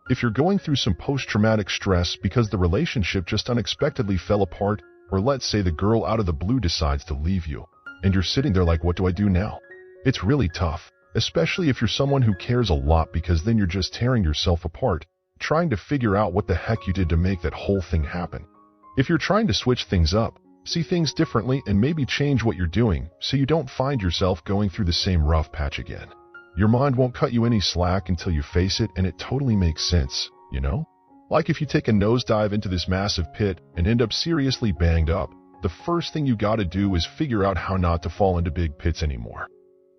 If you're going through some post-traumatic stress because the relationship just unexpectedly fell apart, or let's say the girl out of the blue decides to leave you, and you're sitting there like, what do I do now? It's really tough, especially if you're someone who cares a lot, because then you're just tearing yourself apart, trying to figure out what the heck you did to make that whole thing happen. If you're trying to switch things up, see things differently, and maybe change what you're doing so you don't find yourself going through the same rough patch again. Your mind won't cut you any slack until you face it, and it totally makes sense, you know? Like if you take a nosedive into this massive pit and end up seriously banged up, the first thing you gotta do is figure out how not to fall into big pits anymore.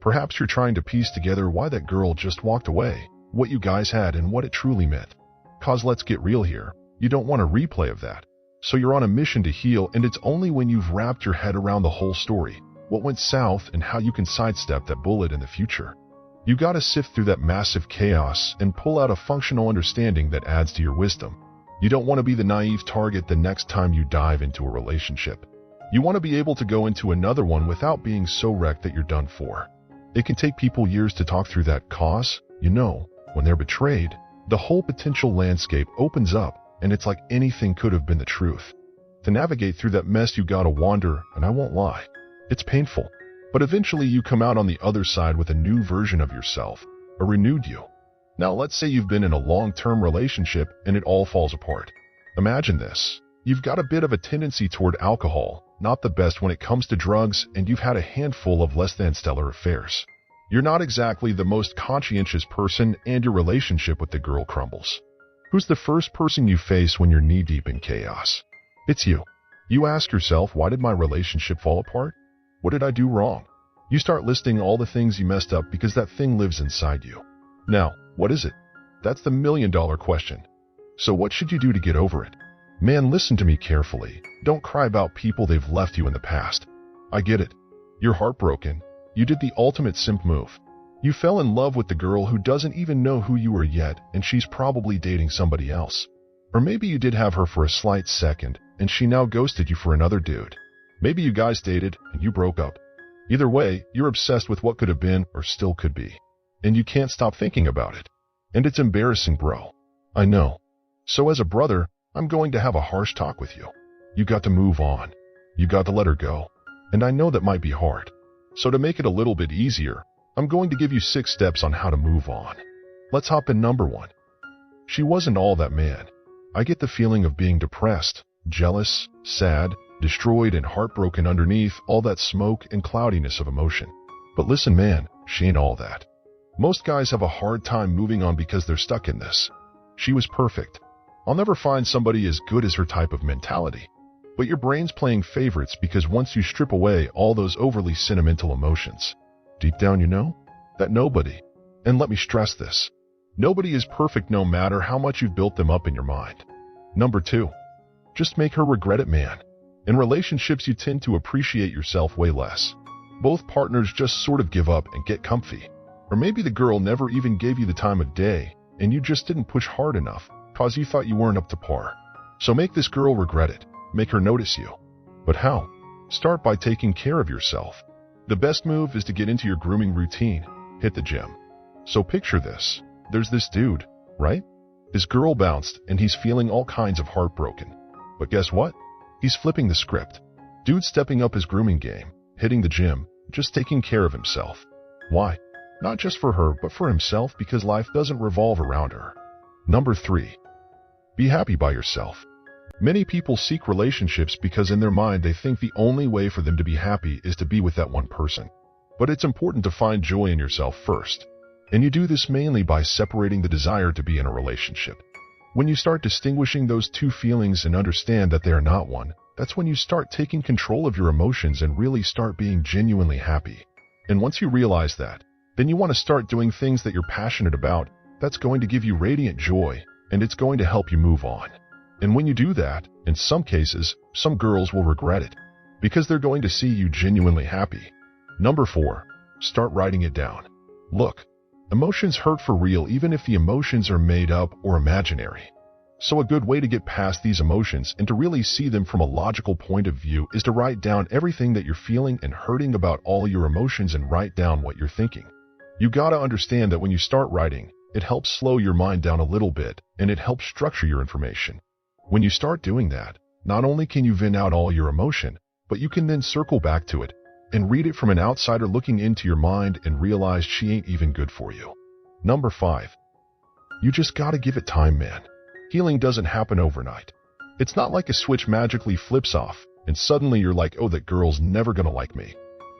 Perhaps you're trying to piece together why that girl just walked away, what you guys had, and what it truly meant. Cause let's get real here, you don't want a replay of that. So you're on a mission to heal, and it's only when you've wrapped your head around the whole story, what went south and how you can sidestep that bullet in the future. You gotta sift through that massive chaos and pull out a functional understanding that adds to your wisdom. You don't want to be the naive target the next time you dive into a relationship. You want to be able to go into another one without being so wrecked that you're done for. It can take people years to talk through that cause, you know, when they're betrayed, the whole potential landscape opens up, and it's like anything could have been the truth. To navigate through that mess, you gotta wander, and I won't lie, it's painful. But eventually you come out on the other side with a new version of yourself, a renewed you. Now let's say you've been in a long-term relationship and it all falls apart. Imagine this. You've got a bit of a tendency toward alcohol, not the best when it comes to drugs, and you've had a handful of less than stellar affairs. You're not exactly the most conscientious person, and your relationship with the girl crumbles. Who's the first person you face when you're knee-deep in chaos? It's you. You ask yourself, why did my relationship fall apart? What did I do wrong? You start listing all the things you messed up because that thing lives inside you. Now, what is it? That's the million-dollar question. So what should you do to get over it? Man, listen to me carefully. Don't cry about people they've left you in the past. I get it. You're heartbroken. You did the ultimate simp move. You fell in love with the girl who doesn't even know who you are yet, and she's probably dating somebody else. Or maybe you did have her for a slight second, and she now ghosted you for another dude. Maybe you guys dated and you broke up. Either way, you're obsessed with what could have been or still could be. And you can't stop thinking about it. And it's embarrassing, bro. I know. So as a brother, I'm going to have a harsh talk with you. You got to move on. You got to let her go. And I know that might be hard. So to make it a little bit easier, I'm going to give you 6 steps on how to move on. Let's hop in number 1. She wasn't all that, man. I get the feeling of being depressed, jealous, sad, destroyed, and heartbroken underneath all that smoke and cloudiness of emotion. But listen, man, she ain't all that. Most guys have a hard time moving on because they're stuck in this. She was perfect. I'll never find somebody as good as her type of mentality. But your brain's playing favorites because once you strip away all those overly sentimental emotions, deep down you know that nobody, and let me stress this, nobody is perfect no matter how much you've built them up in your mind. Number 2, just make her regret it, man. In relationships, you tend to appreciate yourself way less. Both partners just sort of give up and get comfy. Or maybe the girl never even gave you the time of day, and you just didn't push hard enough cause you thought you weren't up to par. So make this girl regret it. Make her notice you. But how? Start by taking care of yourself. The best move is to get into your grooming routine. Hit the gym. So picture this. There's this dude, right? His girl bounced and he's feeling all kinds of heartbroken. But guess what? He's flipping the script. Dude's stepping up his grooming game, hitting the gym, just taking care of himself. Why? Not just for her, but for himself, because life doesn't revolve around her. Number 3. Be happy by yourself. Many people seek relationships because in their mind they think the only way for them to be happy is to be with that one person. But it's important to find joy in yourself first. And you do this mainly by separating the desire to be in a relationship. When you start distinguishing those two feelings and understand that they are not one, that's when you start taking control of your emotions and really start being genuinely happy. And once you realize that, then you want to start doing things that you're passionate about. That's going to give you radiant joy, and it's going to help you move on. And when you do that, in some cases, some girls will regret it, because they're going to see you genuinely happy. Number 4, start writing it down. Look, emotions hurt for real even if the emotions are made up or imaginary. So a good way to get past these emotions and to really see them from a logical point of view is to write down everything that you're feeling and hurting about all your emotions and write down what you're thinking. You gotta understand that when you start writing, It helps slow your mind down a little bit, and it helps structure your information. When you start doing that, not only can you vent out all your emotion, but you can then circle back to it and read it from an outsider looking into your mind and realize she ain't even good for you. Number 5. You just gotta give it time, man. Healing doesn't happen overnight. It's not like a switch magically flips off, and suddenly you're like, oh, that girl's never gonna like me.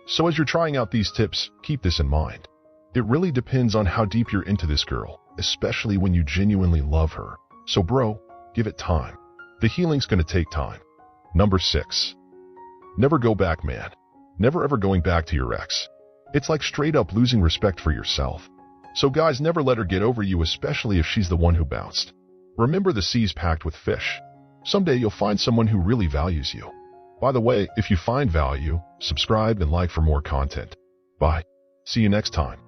So as you're trying out these tips, keep this in mind. It really depends on how deep you're into this girl, especially when you genuinely love her. So bro, give it time. The healing's gonna take time. Number 6. Never go back, man. Never ever going back to your ex. It's like straight up losing respect for yourself. So guys, never let her get over you, especially if she's the one who bounced. Remember, the sea's packed with fish. Someday you'll find someone who really values you. By the way, if you find value, subscribe and like for more content. Bye. See you next time.